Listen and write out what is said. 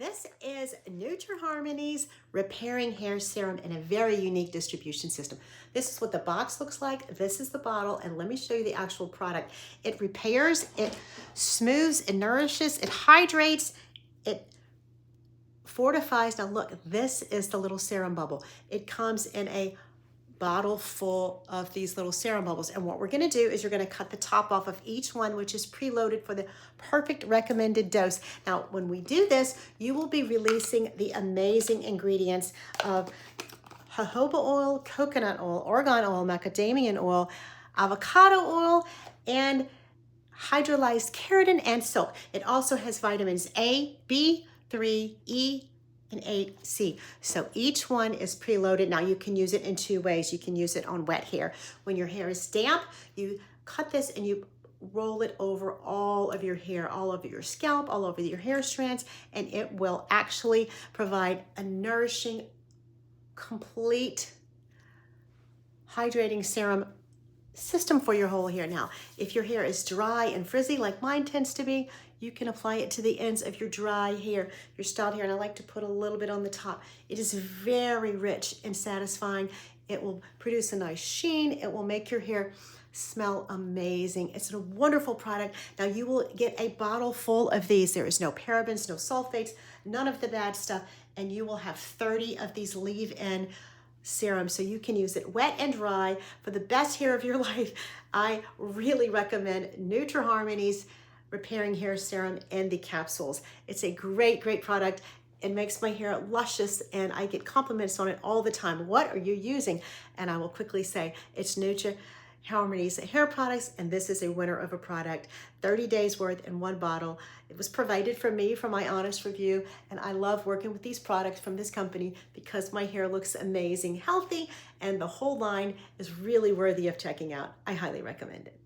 This is NutriHarmony's Repairing Hair Serum in a very unique distribution system. This is what the box looks like. This is the bottle, and let me show you the actual product. It repairs, it smooths, it nourishes, it hydrates, it fortifies. Now look, this is the little serum bubble. It comes in a bottle full of these little serum bubbles, and what we're going to do is you're going to cut the top off of each one, which is preloaded for the perfect recommended dose. Now when we do this, you will be releasing the amazing ingredients of jojoba oil, coconut oil, argan oil, macadamia oil, avocado oil, and hydrolyzed keratin and silk. It also has vitamins A, B, 3, E, and 8C. So each one is preloaded. Now you can use it in two ways. You can use it on wet hair. When your hair is damp, you cut this and you roll it over all of your hair, all over your scalp, all over your hair strands, and it will actually provide a nourishing, complete, hydrating serum system for your whole hair. Now, if your hair is dry and frizzy like mine tends to be, you can apply it to the ends of your dry hair, your styled hair, and I like to put a little bit on the top. It is very rich and satisfying. It will produce a nice sheen. It will make your hair smell amazing. It's a wonderful product. Now you will get a bottle full of these. There is no parabens, no sulfates, none of the bad stuff, and you will have 30 of these leave-in serum, so you can use it wet and dry for the best hair of your life. I really recommend NutriHarmony's Repairing Hair Serum and the capsules. It's a great, great product. It makes my hair luscious, and I get compliments on it all the time. What are you using? And I will quickly say it's NutriHarmony's hair products, and this is a winner of a product. 30 days worth in one bottle. It was provided for me for my honest review, and I love working with these products from this company because my hair looks amazing, healthy, and the whole line is really worthy of checking out. I highly recommend it.